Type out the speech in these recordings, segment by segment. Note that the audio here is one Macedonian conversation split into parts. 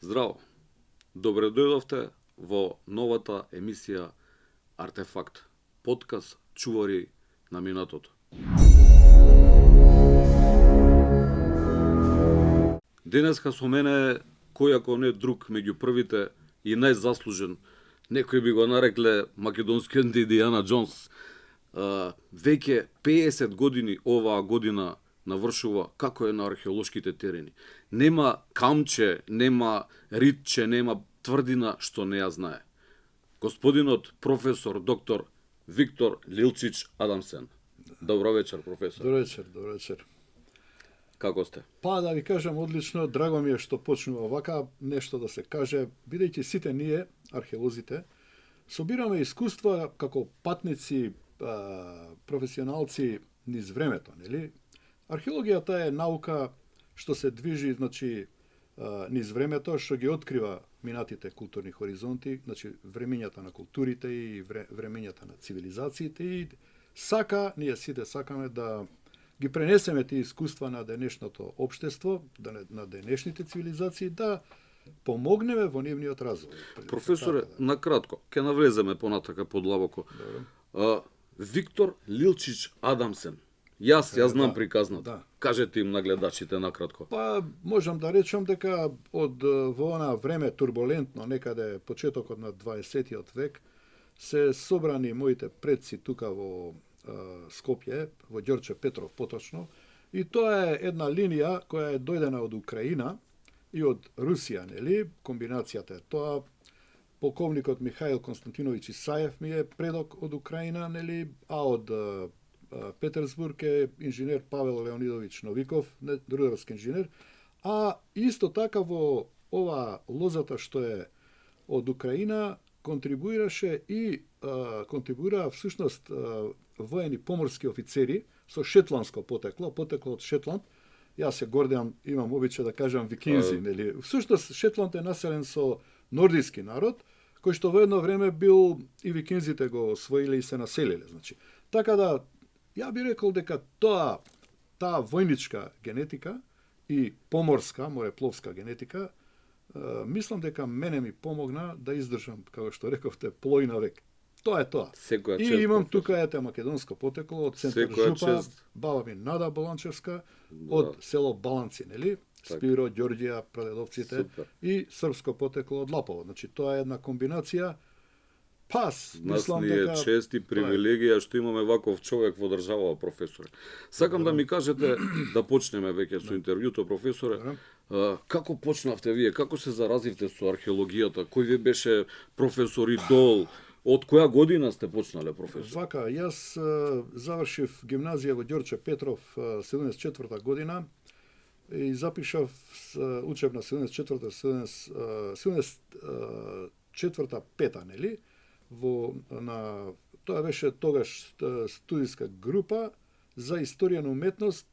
Здраво! Добре дојдовте во новата емисија Артефакт, подкаст чувари на минатото. Денеска со мене е кој ако не друг меѓу првите и најзаслужен, некои би го нарекле македонскиот Индиана Джонс. Веќе 50 години оваа година навршува како е на археолошките терени. Нема камче, нема ритче, нема тврдина што не ја знае. Господинот професор доктор Виктор Лилчич Адамсен. Добро вечер, професор. Добро вечер. Како сте? Па да ви кажам одлично, драго ми е што почнува вака нешто да се каже, бидејќи сите ние, археолозите, собираме искуства како патници, професионалци низ времето, нели? Археологијата е наука што се движи, низ времето, што ги открива минатите културни хоризонти, времењата на културите и времењата на цивилизациите и ние сите сакаме да ги пренесеме тие искуства на денешното општество, на денешните цивилизации, да помогнеме во нивниот развој. Професоре, накратко, ќе навлеземе понатака подлабоко. Виктор Лилчич Адамсен. Јас знам приказната. Да. Кажете им на гледачите накратко. Па, можам да речам дека во она време турбулентно, некаде почетокот на 20-тиот век, се собрани моите предци тука во Скопје, во Ѓорче Петров поточно, и тоа е една линија која е дојдена од Украина и од Русија, нели? Комбинацијата е тоа. Полковникот Михаил Константинович Исаев ми е предок од Украина, нели? А од Петерсбург е инженер Павел Леонидович Новиков, рударски инженер, а исто така во ова лозата што е од Украина контрибуира всушност воени поморски офицери со шетландско потекло од Шетланд. Јас се гордеам, имам обичај да кажам викинзи, нели? Всушност Шетланд е населен со нордиски народ, кој што во едно време бил и викинзите го освоиле и се населиле, Така да ја би рекол дека таа војничка генетика и поморска, морепловска генетика, мислам дека мене ми помогна да издржам, како што рековте, плојна век. Тоа е тоа. И имам тука македонско потекло од центар Жупа, баба ми Нада Баланчевска, од село Баланци, нели? Спиро, Ѓорѓија, прадедовците, и српско потекло од Лапово. Тоа е една комбинација. Нас ни е чест и привилегија што имаме ваков човек во државава, професоре. Сакам да ми кажете, да почнеме веќе со интервјуто, професоре. Како почнавте вие? Како се заразивте со археологијата? Кој ви беше професор идол? Од која година сте почнале, професор? Вака, јас завршив гимназија во Ѓорче Петров 74-та година и запишав учебна 74-та, нели? Тоа беше тогаш студиска група за историја на уметност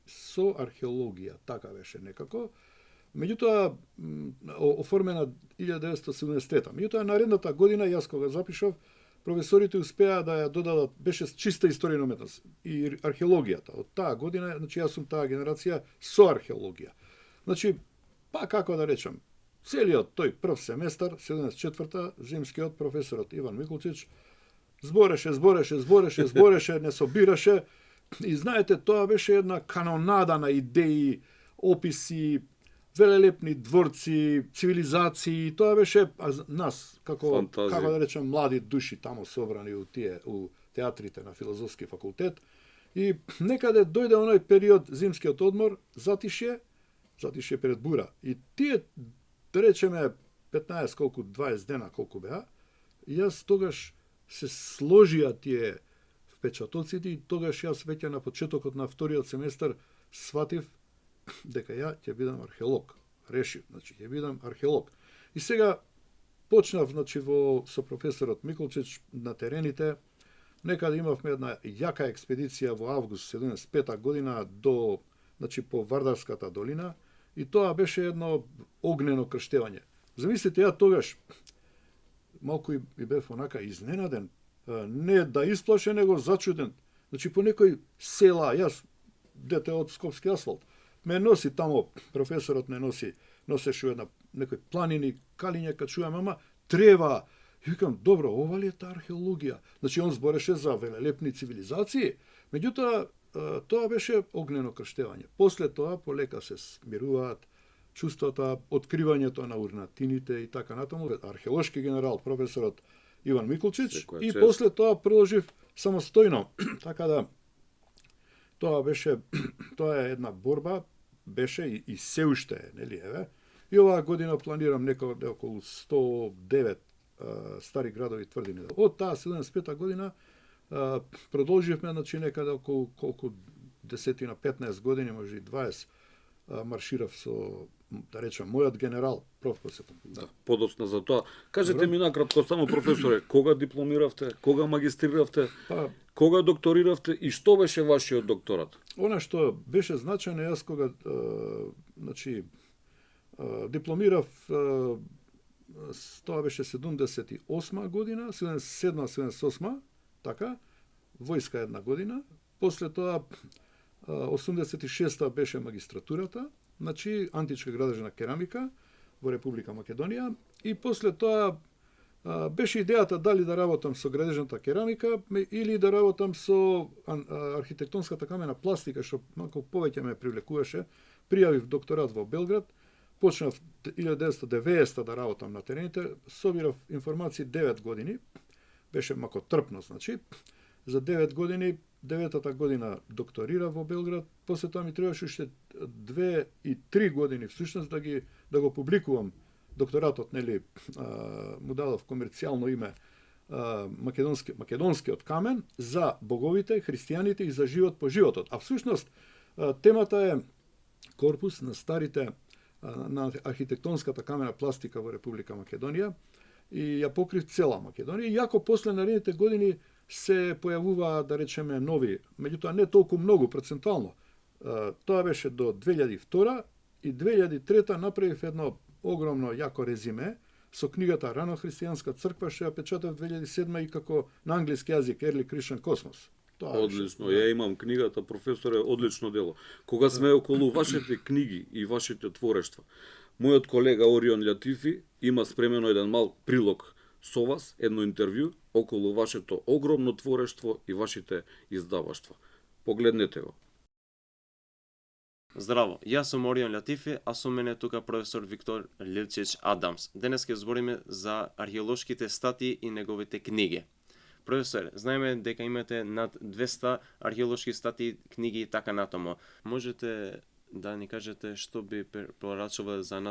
со археологија, така беше некако. Меѓутоа, оформена 1970-та. Меѓутоа, наредната година, јас кога запишав, професорите успеа да ја додадат, беше чиста историја на уметност и археологијата. Од таа година, јас сум таа генерација со археологија. Како да речам, целиот тој прв семестар, 74-та, зимскиот професорот Иван Миколчич збореше, не собираше. И знаете, тоа беше една канонада на идеи, описи, велелепни дворци, цивилизации. Тоа беше нас, како да речем, млади души тамо собрани у театрите на филозофски факултет. И некаде дојде оној период, зимскиот одмор, затишје пред бура. И тие, да речеме, 20 дена колку беа, јас тогаш се сложија тие впечатоците и тогаш јас веќе на почетокот на вториот семестар сватив дека ја ќе бидам археолог. Решив, ќе бидам археолог. И сега почнав со професорот Миколчич на терените. Некаде имавме една јака експедиција во август 75 година по Вардарската долина и тоа беше едно огнено крштевање. Замислите, ја тогаш малку и бев онака изненаден, не да исплашен, него зачуден. По некој села, јас дете од Скопски асфалт, ме носи тамо, професорот ме носеше една некој планини, калиња, качувам, ама треба. И викам, добро, ова ли е таа археологија? Значи, он збореше за велелепни цивилизации, меѓутоа, тоа беше огнено крштевање. После тоа, полека се смируваат чувствата, откривањето на урнатините и така натаму. Археолошки генерал, професорот Иван Миколчич, и после тоа продолжив самостојно. Така да, тоа е една борба, беше и се уште е, нели, еве. И оваа година планирам некаде околу 109 стари градови тврдини. Од таа 75 година продолживме, значи некаде околу колку 10-15 години, може и 20, марширав со, да речем, мојот генерал, проф. Посетен. Да, подоцна за тоа. Кажете ми накратко само, професоре, кога дипломиравте, кога магистриравте, кога докториравте и што беше вашиот докторат? Она што беше значајно, јас кога значи дипломирав, тоа беше 78 година, 77-78, така, војска една година, после тоа 86-та беше магистратурата, значи античка градежна керамика во Република Македонија, и после тоа беше идејата дали да работам со градежната керамика или да работам со архитектонската камена пластика, што малку повеќе ме привлекуваше. Пријавив докторат во Белград, почнав 1990 да работам на терените, собирав информации 9 години, беше малку трпно, значи, за 9 години, 9-та година докторирав во Белград, после тоа ми требаше уште 2 и 3 години всушност да го публикувам докторатот, нели, му дадов комерцијално име македонскиот камен за боговите, христијаните и за живот по животот. А всушност темата е корпус на старите на архитектонската камена пластика во Република Македонија и ја покрив цела Македонија. Иако после наредните години се појавува, да речеме, нови, меѓутоа не толку многу процентуално. Тоа беше до 2002 и 2003 направив едно огромно јако резиме со книгата Рано христијанска црква, што ја печатав 2007 и како на англиски јазик Early Christian Cosmos. Одлично, ја имам книгата, професоре, одлично дело. Кога сме околу вашите книги и вашите творештва, мојот колега Орион Латифи има спремено еден мал прилог со вас, едно интервју околу вашето огромно творештво и вашите издаваштва. Погледнете го. Здраво, јас сум Орион Латифи, а со мене тука професор Виктор Лилчич Адамс. Денес ќе збориме за археолошките статии и неговите книги. Професор, знаеме дека имате над 200 археолошки статии, книги и така натаму. Можете да ни кажете што би препорачувал за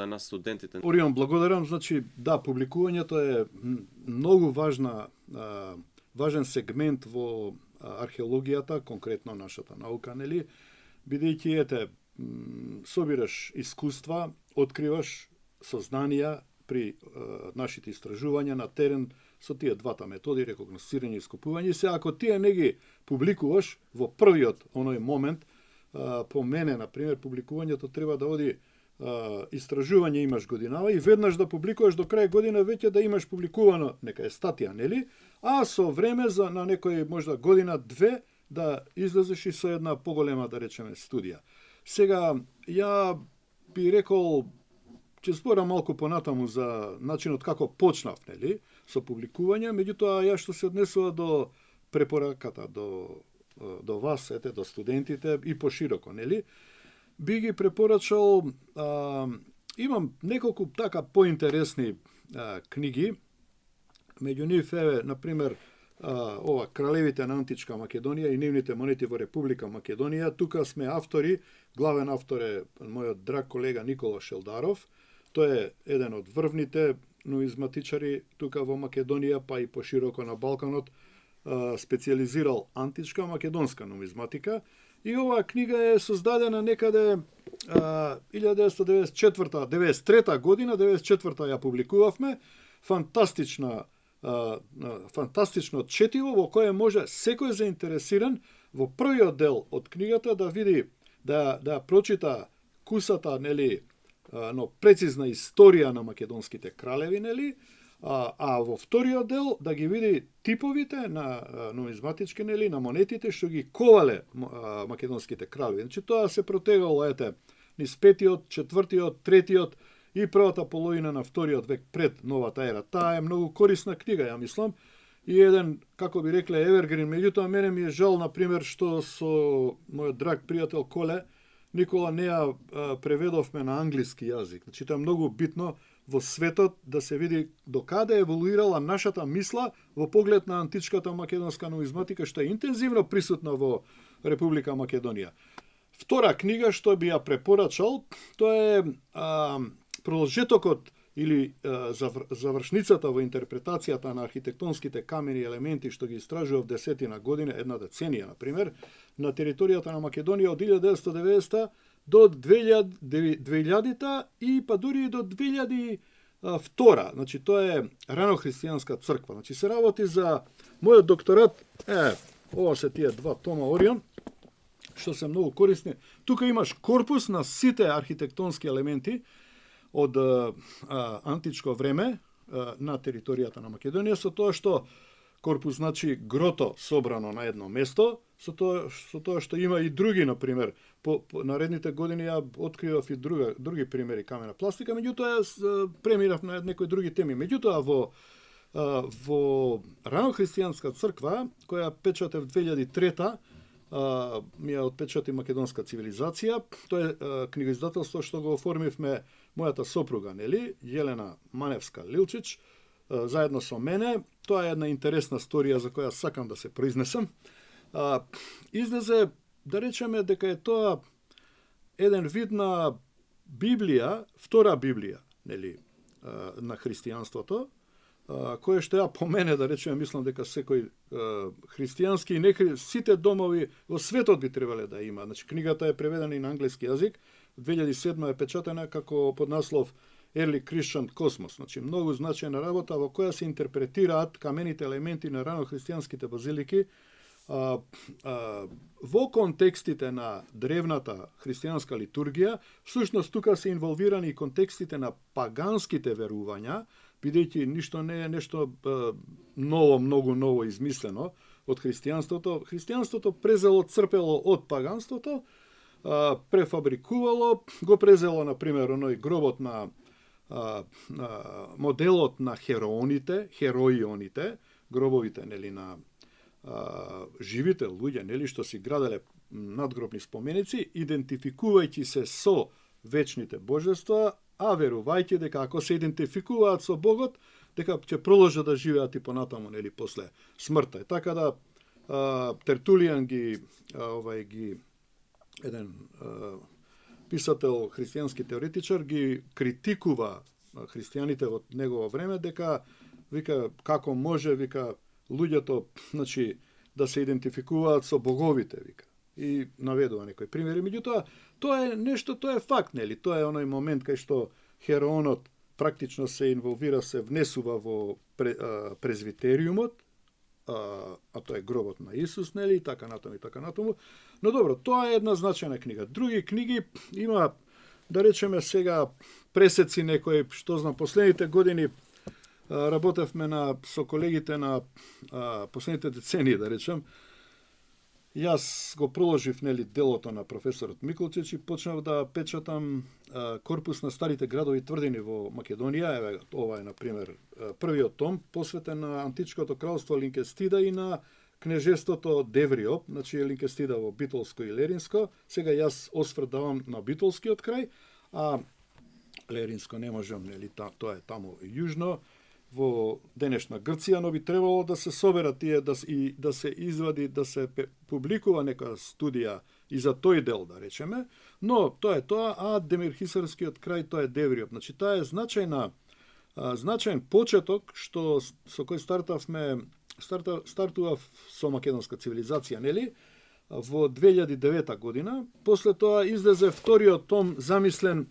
нас студентите? Орион, благодарам. Значи, да, публикувањето е многу важен сегмент во археологијата, конкретно нашата наука, нели? Бидејќи собираш искуства, откриваш сознанија при нашите истражувања на терен со тие двата методи, рекогносцирање и искупување. И се ако тие не ги публикуваш во првиот оној момент, по мене, например, публикувањето треба да оди истражување имаш годинава и веднаш да публикуваш до крај година веќе да имаш публикувано нека е статија, нели? А со време на некој можда година-две да излезеш и со една поголема, да речеме, студија. Сега, ја би рекол, ќе зборам малку понатаму за начинот како почнав, нели, со публикување, меѓутоа ја што се однесува до препораката до вас, до студентите и пошироко, нели, би ги препорачал, имам неколку така поинтересни книги, меѓу нив е, например, ова Кралевите на античка Македонија и нивните монети во Република Македонија. Тука сме автори, главен автор е мојот драг колега Никола Шелдаров. Тој е еден од врвните нумизматичари тука во Македонија, па и пошироко на Балканот, специализирал античка македонска нумизматика. И оваа книга е создадена некаде 1994-93 година, 94-та ја публикувавме. Фантастично четиво во кое може секој заинтересиран во првиот дел од книгата да види, да прочита кусата, нели, но прецизна историја на македонските кралеви, нели, А во вториот дел да ги види типовите на нумизматички, нели, на монетите што ги ковале македонските кралеви. Значи тоа се протегало, ете, низ 5-тиот, 4-тиот, 3-тиот и првата половина на вториот век пред новата ера. Таа е многу корисна книга, ја мислам, и еден, како би рекле, евергрин. Меѓутоа, мене ми е жал, например, што со мојот драг пријател Коле никола не ја преведовме на англиски јазик. Значи, тоа е многу битно во светот да се види докаде еволуирала нашата мисла во поглед на античката македонска нумизматика, што е интензивно присутна во Република Македонија. Втора книга што би ја препорачал, тоа е продолжетокот или завршницата во интерпретацијата на архитектонските камени елементи што ги истражува в 10 година, една деценија, например, на територијата на Македонија од 1990 до 2000 и па дури до 2002. Значи, тоа е ранохристијанска црква. Значи, се работи за мојот докторат, ова се тие два тома Орион, што се многу корисни. Тука имаш корпус на сите архитектонски елементи од античко време на територијата на Македонија, со тоа што корпус значи грото собрано на едно место, со тоа што има и други, например, по наредните години ја откривав и други примери камена пластика, меѓутоа премирав на некои други теми. Меѓутоа во ранохристијанска црква, која печате в 2003 ми ја отпечати Македонска цивилизација, тоа е книгоиздателство што го оформивме мојата сопруга, нели, Јелена Маневска-Лилчич, заедно со мене. Тоа е една интересна сторија за која сакам да се произнесам. Излезе, да речеме, дека е тоа еден вид на Библија, втора Библија, нели, на христијанството, кое што ја по мене, да речеме, мислам дека секој христијански и сите домови во светот би требале да има. Значи, книгата е преведена и на англиски јазик, 2007 е печатена како под наслов Early Christian Cosmos. Значи, многу значајна работа во која се интерпретираат камените елементи на ранохристијанските базилики во контекстите на древната христијанска литургија. Всушност, тука се инволвирани и контекстите на паганските верувања, бидејќи ништо не е нешто ново, многу ново измислено од христијанството. Христијанството презело, црпело од паганството, префабрикувало, го презело, например, оној гробот на моделот на хероионите, гробовите, нели, на живите луѓе, нели, што си граделе надгробни споменици, идентификувајќи се со вечните божества, а верувајќи дека ако се идентификуваат со Богот, дека ќе продолжат да живеат и понатаму, нели, после смртта. Така да Тертулијан ги еден писател, христијански теоретичар, ги критикува христијаните од негово време, дека, вика, како може, вика, луѓето, значи, да се идентификуваат со боговите, вика. И наведува некои примери. Меѓутоа, тоа е нешто, тоа е факт, нели? Тоа е оној момент кај што Херонот практично се инволвира, се внесува во презвитериумот, а тоа е гробот на Исус, нели, и така натаму, и така натаму. Но добро, тоа е една значајна книга. Други книги има, да речеме сега, пресеци некои, што знам, последните години работевме со колегите на последните децении, да речем. Јас го проложив, нели, делото на професорот Миколчич и почнав да печатам корпус на старите градови и тврдини во Македонија. Еве, ова е, например, првиот том, посветен на античкото кралство Линкестида и на кнежеството Девриоп, значи Линкестида во Битолско и Леринско. Сега јас осврт давам на Битолскиот крај, а Леринско не можам, нели, тоа е таму јужно, во денешна Грција, но би требало да се соберат тие, да се извади, да се публикува нека студија и за тој дел, да речеме, но тоа е тоа, а Демирхисарскиот крај, тоа е Девриоп. Значи, таа е значаен почеток што со кој стартував со македонска цивилизација, нели, во 2009 година. После тоа излезе вториот том, замислен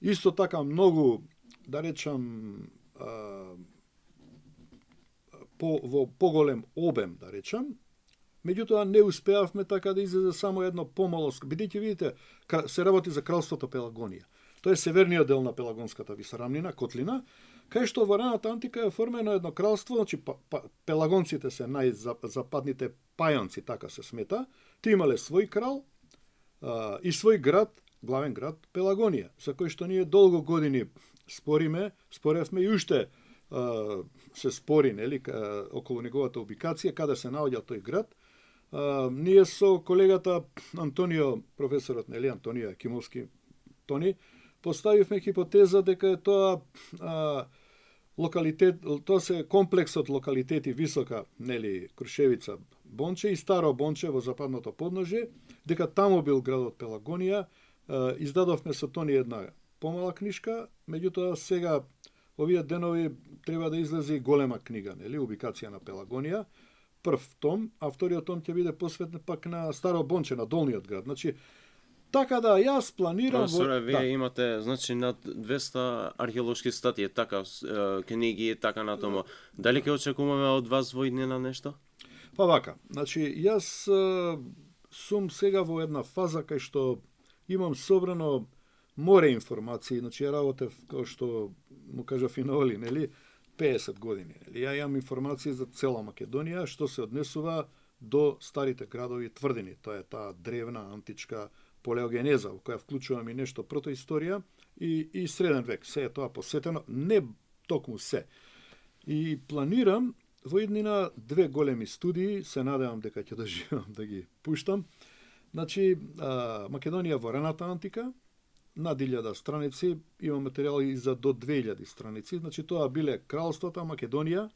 исто така многу, да речам, во поголем обем, да речам. Меѓутоа не успеавме, така да излезе само едно помало, бидејќи видите, се работи за кралството Пелагонија. Тоа е северниот дел на Пелагонската висорамнина, котлина, Кај што во раната антика е оформено едно кралство, значи пелагонците се најзападните пајанци, така се смета, ти имале свој крал и свој град, главен град Пелагонија, за кој што ние долго години споревме и уште се спори, нели, околу неговата убикација, каде се наоѓа тој град. Ние со колегата Антонио, професорот, нели, Антонио Акимовски, Тони, поставивме хипотеза дека е тоа локалитет, тоа се комплекс од локалитети Висока, нели, Крушевица, Бонче и Старо Бонче во западното подножје, дека таму бил градот Пелагонија. Издадовме со Тони една помала книжка, меѓутоа сега овие денови треба да излезе и голема книга, нели, убикација на Пелагонија, прв том, а вториот том ќе биде посветен пак на Старо Бонче, на долниот град. Значи, така да јас планирам Професоре, вие имате, значи, над 200 археолошки статии, така, книги, така натаму. Дали ќе очекуваме од вас во иднина нешто? Па вака, значи, јас сум сега во една фаза кај што имам собрано море информации, значи ја работев, како што му кажа Финоли, нели, 50 години. Нели? Ја имам информации за цела Македонија, што се однесува до старите градови тврдини. Тоа е таа древна, античка полеогенеза, во која вклучувам и нешто протоисторија и среден век. Се е тоа посетено, не токму се. И планирам во иднина 2 големи студии, се надевам дека ќе доживам да ги пуштам. Значи, Македонија во раната антика, над 1000 страници, има материјали и за до 2000 страници. Значи, тоа биле кралствата Македонија,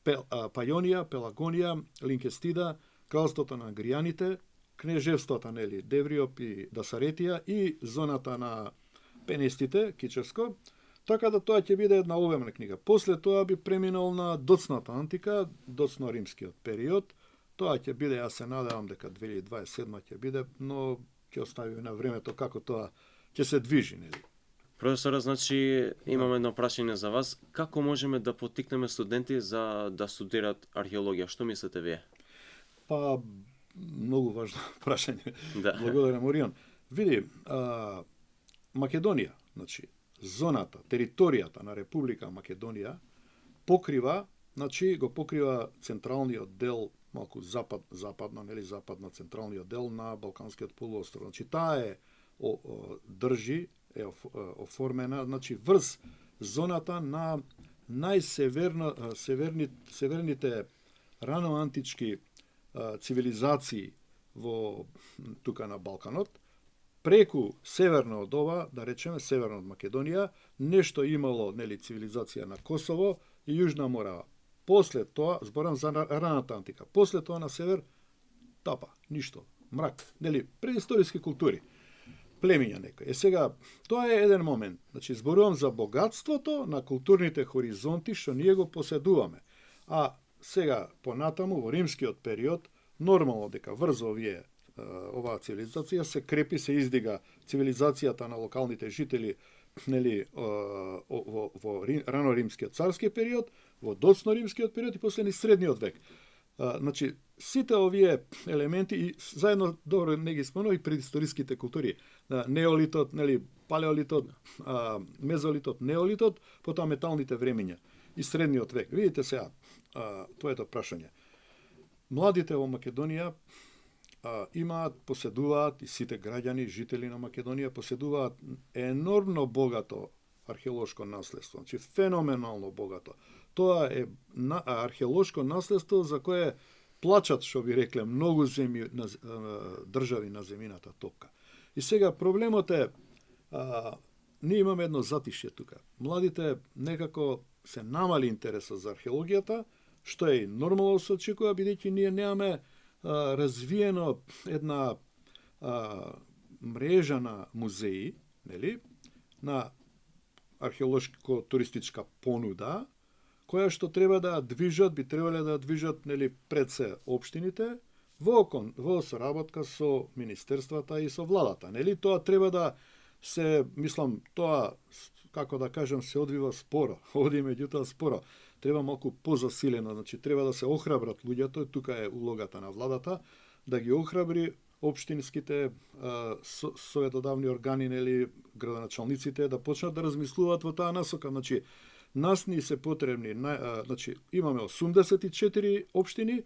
Пајонија, Пелагонија, Линкестида, кралството на Агријаните, кнежевствата, нели, Девриоп и Дасаретија и зоната на Пенестите, Кичевско, така да тоа ќе биде една обемна книга. После тоа би преминал на доцната антика, доцно-римскиот период. Тоа ќе биде, јас се надевам дека 2027 ќе биде, но ќе оставиме на времето како тоа ќе се движи, нели. Професоре, значи, имаме едно прашање за вас. Како можеме да поттикнеме студенти за да студираат археологија? Што мислите вие? Па, многу важно прашање. Да. Благодарам, Орион. Види, Македонија, значи, зоната, територијата на Република Македонија покрива, значи, го покрива централниот дел, малку западно, нели, западно-централниот дел на Балканскиот полуостров. Значи, таа е оформена, значи, врз зоната на северните раноантички цивилизации во тука на Балканот, преку северно од ова, да речеме северно од Македонија, нешто имало, нели, цивилизација на Косово и Јужна Морава. После тоа, зборам за раната антика, после тоа на север, тапа, ништо, мрак, нели, преисториски култури, племиња некој. Сега, тоа е еден момент. Значи, зборувам за богатството на културните хоризонти што ние го поседуваме. А сега, понатаму, во римскиот период, нормално дека врз оваа цивилизација се крепи, се издига цивилизацијата на локалните жители, нели, во рано-римскиот царски период, во доцно-римскиот период и после ни средниот век. Значи, сите овие елементи и заедно, добро не ги спомнав, и предисториските култури, неолитот, нели, палеолитот, мезолитот, неолитот, потоа металните времења и средниот век. Видите сега, твоето прашање. Младите во Македонија поседуваат, и сите граѓани, жители на Македонија поседуваат енормно богато археолошко наследство, значи феноменално богато. Тоа е археолошко наследство за кое плачат, што би рекле, многу држави на земјината топка. И сега проблемот е, ние имаме едно затишје тука. Младите некако се намали интересот за археологијата, што е нормално се очекува, бидејќи ние немаме развиено една мрежа на музеи, нели, на археолошко-туристичка понуда, која што треба да движат, би требале да движат, нели, пред се општините во соработка со министерствата и со владата, нели? Тоа треба да се, мислам, тоа, како да кажем, се одвива споро, оди меѓутоа споро. Треба малку позасилено, значи треба да се охрабрат луѓето, тука е улогата на владата, да ги охрабри општинските советодавни органи, нели, градоначалниците да почнат да размислуваат во таа насока. Значи, нас ни се потребни, значи, имаме 84 општини,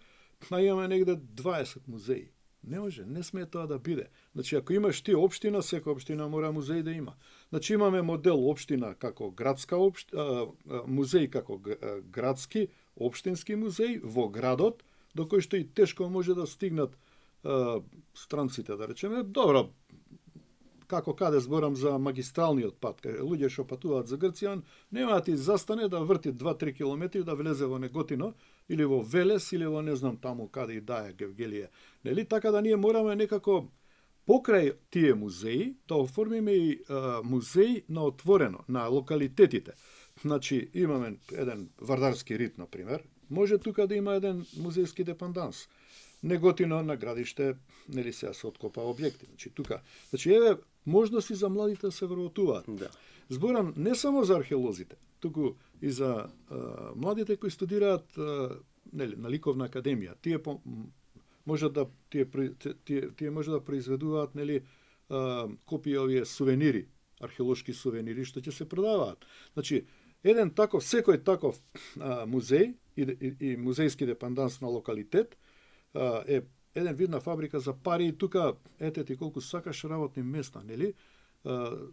а имаме негде 20 музеи. Не може, не смее тоа да биде. Значи, ако имаш ти општина, секоја општина мора музеј да има. Значи, имаме модел општина како градска музеј како градски, општински музеј во градот, до кој што и тешко може да стигнат странците, да речеме. Добро, како каде зборам за магистралниот пат, кај луѓе што патуваат за Грција, нема да ти застане да врти 2-3 километри да влезе во Неготино, или во Велес, или во не знам таму каде и да е Гевгелие. Нели? Така да ние мораме некако покрај тие музеи да оформиме и музеј на отворено, на локалитетите. Значи, имаме еден вардарски рит, например, може тука да има еден музејски депанданс. Неготино на градиште, нели сега се откопа објекти. Значи, тука. Значи, еве, можности за младите да се вработуваат. Да. Зборам не само за археолозите, туку и за младите кои студираат нели, на ликовна академија. Тие може да тие може да произведуваат, нели, копии овие сувенири, археолошки сувенири што ќе се продаваат. Значи, еден таков, секој таков музеј и музејски депанданс на локалитет е еден вид на фабрика за пари, и тука ете ти колку сакаш работни места, нели,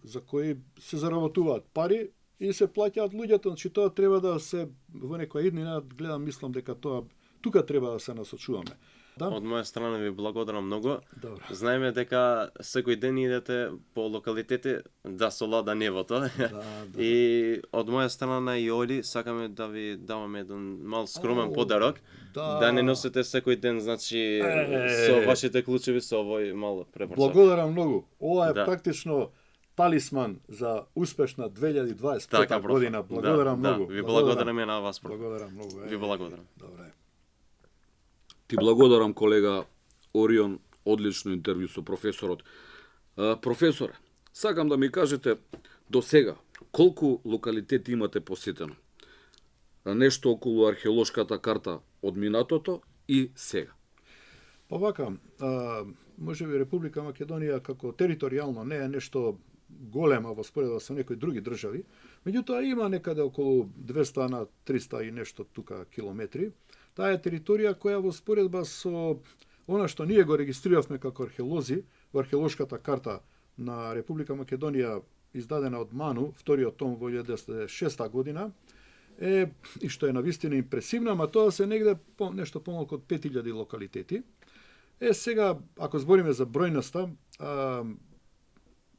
за кои се заработуваат пари и се плаќаат луѓето. Значи, тоа треба да се во некоја иднина, гледам, мислам дека тоа тука треба да се насочуваме. Да? Од моја страна ви благодарам многу. Добро. Знаеме дека секој ден идете по локалитети да солада небото. Да. И од моја страна и Оли сакаме да ви даваме еден мал скромен подарок. Да не носите секој ден, значи, со вашите клучеви, со овој мал препорачак. Благодарам многу. Ова е Да. практично талисман за успешна 2025 Така, година. Благодарам многу. Да, ви благодараме на вас. Благодарам многу. Ви благодарам. Добре. Ти благодарам, колега Орион, одлично интервју со професорот. Професоре, сакам да ми кажете до сега колку локалитети имате посетено? Нешто околу археолошката карта од минатото и сега. Па вака, може би Република Македонија како територијално не е нешто голема во споредба со некои други држави, меѓутоа има некаде околу 200 на 300 и нешто тука километри. Таа е територија која во споредба со она што ние го регистриравме како археолози во археолошката карта на Република Македонија, издадена од МАНУ, вториот том во 1906 година, и што е навистина импресивна, ама тоа се негде нешто помалку од 5000 локалитети. Сега, ако збориме за бројноста,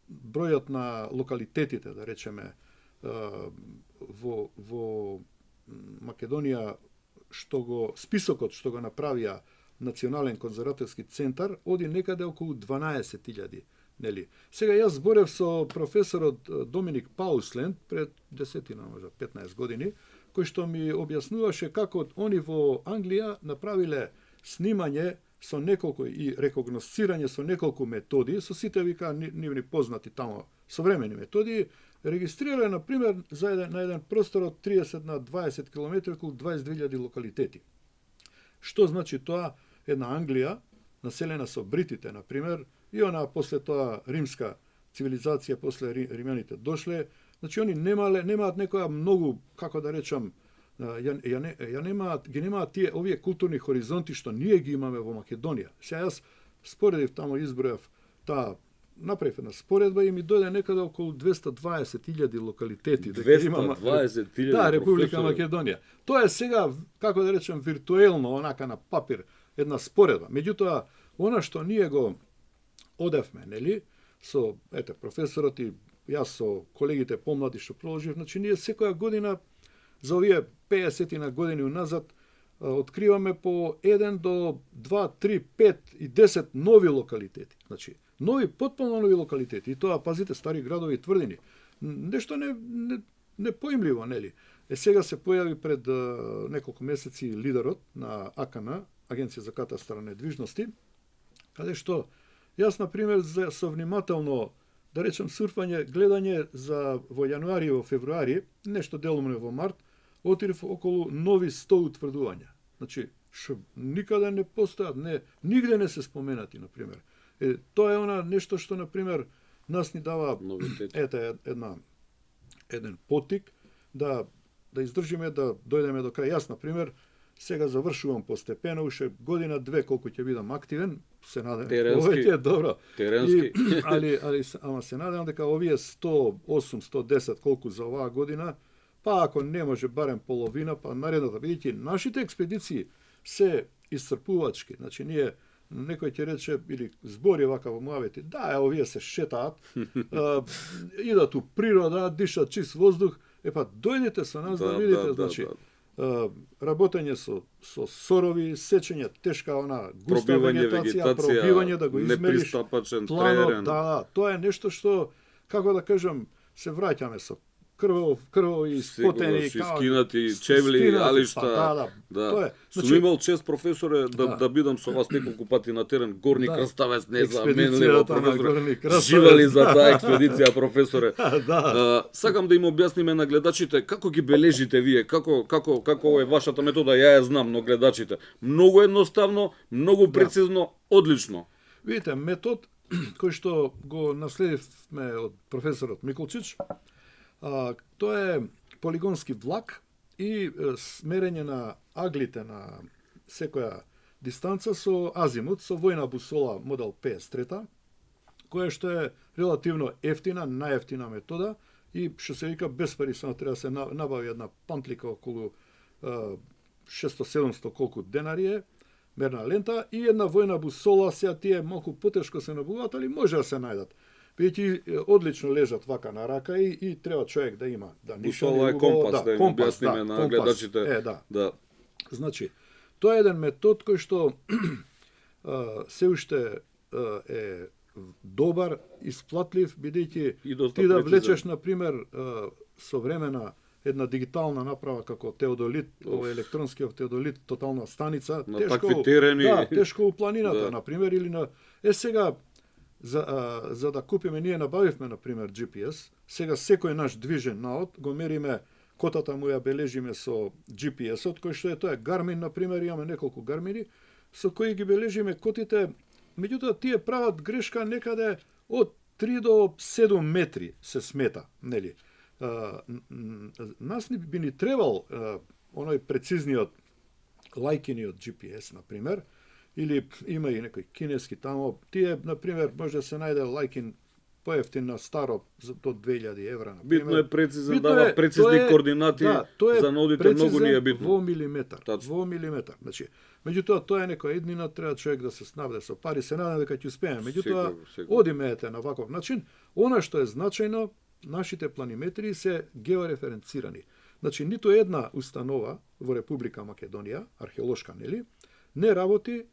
бројот на локалитетите, да речеме, во Македонија, списокот што го направија Национален конзерваторски центар, оди некаде околу 12.000. Нели? Сега јас зборев со професорот Доминик Паусленд пред 10, може 15 години, кој што ми објаснуваше како они во Англија направиле снимање со неколку и рекогносцирање со неколку методи, со сите вика нивни познати тамо современи методи, регистрирале на пример на еден простор од 30 на 20 км околу 22.000 локалитети. Што значи тоа? Една Англија населена со бритите, на пример, и она после тоа римска цивилизација, после римјаните дошле, значи они немаат некоја многу, како да речам, ги немаат тие овие културни хоризонти што ние ги имаме во Македонија. Сега јас споредив тамо, избројав таа, направив една споредба и ми дојде некаде околу 220.000 локалитети. 220.000, да, Република Македонија. Тоа е сега, како да речем, виртуелно, онака на папир, една споредба. Меѓутоа, она што ние го одевме, нели, со професорот и јас со колегите помлади што продолжив, значи ние секоја година за овие 50 на години уназад откриваме по 1 до 2, 3, 5 и 10 нови локалитети. Значи, потполно нови локалитети. И тоа, пазите, стари градови и тврдини. Нешто непоимливо, нели? Сега се појави пред неколку месеци лидерот на АКН, Агенција за катастар на недвижности, каде што јас, на пример, со внимателно, да речем, сурфање, гледање во јануари и во февруари, нешто делумно во март, отидов околу нови 100 утврдувања. Значи, што никаде не постојат, нигде не се споменати, на пример. Тоа е она нешто што на пример нас ни дава Новитет. еден потик да издржиме, да дојдеме до крај. Јас на пример сега завршувам постепено, уште година-две колку ќе бидам активен, се надевам. Теренски. Овие добро. Теренски. Ама се надевам дека овие 108-110 колку за оваа година, па ако не може барем половина, па наредната, видите, нашите експедиции се исцрпувачки. Значи ние некој ќе рече или збори вака во муавети, да, овие се шетаат, идат у природа, дишат чист воздух, па дојдете со нас да видите, значи работење со сорови, сечење тешка она густа вегетација, пробивање да го измериш планот, тоа е нешто што, како да кажам, се враќаме со крвови, спотени, скинати чевли, алишта. Тоа е. Сум имал чест, професоре, да бидам со вас неколку пати на терен. Горни Краставец, не заменлива, професоре. Живали за таа експедиција, професоре. Сакам да им објасниме на гледачите како ги бележите вие, како е вашата метода, ја ја знам, но гледачите. Многу едноставно, многу прецизно, одлично. Видите, метод кој што го наследивме од професорот Миколчич, тоа е полигонски влак и смерење на аглите на секоја дистанца со азимут, со војна бусола модел 53, која што е релативно ефтина, најефтина метода и што се вика без пари, само треба да се набави една пантлика околу 600-700 колку денари е, мерна лента и една војна бусола, сега тие малку потешко се набуваат, али може да се најдат. Бидејќи одлично лежат вака на рака и треба човек да има. Бусола е компас, да им објасниме на гледачите. Значи, тоа е еден метод кој што се уште е добар, исплатлив, бидејќи ти да влечеш, например, современа една дигитална направа како теодолит, овој електронскиот теодолит, тотална станица, на такви терени. Тешко у планината, например, или на... сега, за да купиме, ние набавивме, например, GPS, сега секој наш движен наод, го мериме, котата му ја бележиме со GPS-от, кој што е тоа Garmin, например, имаме неколку Garmini, со кои ги бележиме котите, меѓутоа тие прават грешка некаде од 3 до 7 метри се смета, нели? Нас би ни требал оној прецизниот лајкиниот GPS, например, или има и некој кинески тамо, тие, например, може да се најде лајкин поевтин на старо до 2000 евра, например. Битно е прецизен, дава прецизни координати, за наудите многу ни е битно. Во милиметар, во милиметар. Значи, меѓутоа тоа е некоја еднина, треба човек да се снабде со пари, се надам дека ќе успееме. Меѓутоа, одиме на ваков начин. Она што е значајно, нашите планиметри се геореференцирани. Значи, ниту една установа во Република Македонија, археолошка, нели, не работи,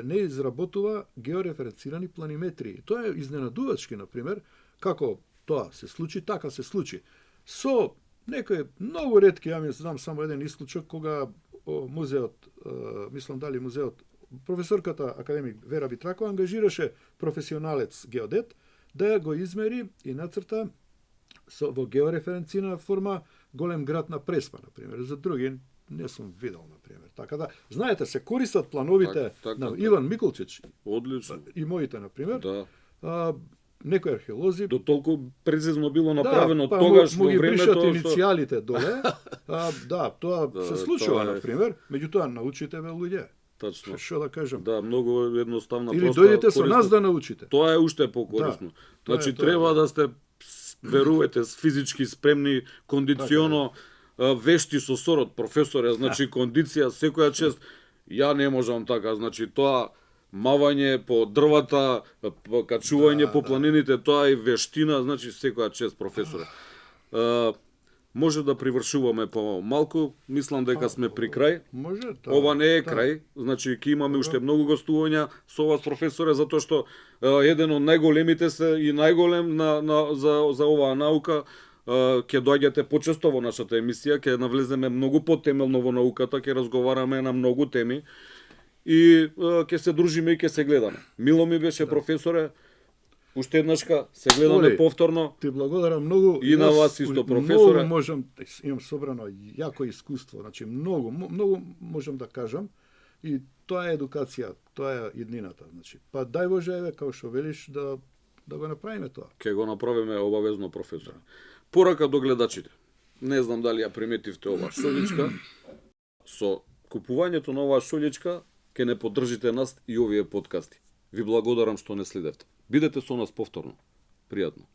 не изработува геореференцирани планиметри. Тоа е изненадувачки, например, како тоа се случи, така се случи. Со некој многу ретки, ја ми знам само еден исклучок, кога музеот, мислам дали музеот, професорката академик Вера Битракова ангажираше професионалец геодет да го измери и нацрта во геореференцирана форма голем град на Преспа, например. За други не сум видел, например. Така да, знаете, се користат плановите на Иван Миколчич. Одлично. И моите, например. Да. Некои археолози. До толку прецизно било направено тогаш во времето. Да, му ги пишат иницијалите доле. Тоа се случува, например. Меѓутоа, научите ве луѓе. Точно. Што да кажам? Да, многу едноставна. Или дојдете со нас да научите. Тоа е уште покорисно. Значи, треба да сте, верувате, физички спремни, кондиционо, вешти со сорот, професоре, значи кондиција, секоја чест. Ја не можам така, значи тоа мавање по дрвата, качување по планините, тоа е вештина, значи секоја чест, професоре. Може да привршуваме по малку, мислам дека сме при крај. Може, Ова не е крај, значи ќе имаме уште многу гостувања со вас, професоре, затоа што еден од најголемите се и најголем за оваа наука. Ќе доаѓате почесто во нашата емисија, ќе навлеземе многу потемелно во науката, ќе разговараме на многу теми и ќе се дружиме и ќе се гледаме. Мило ми беше, професоре, уште еднашка се гледаме повторно. Ти благодарам многу. И на вас исто, професоре. Многу можам, имам собрано јако искуство, значи многу можам да кажам И тоа е едукација, тоа е еднината, значи. Па дај Боже, еве, како што велиш, да го направиме тоа. Ке го направиме обавезно, професор. Порака до гледачите. Не знам дали ја приметивте оваа шоличка. Со купувањето на оваа шоличка ке не поддржите нас и овие подкасти. Ви благодарам што не следевте. Бидете со нас повторно. Пријатно.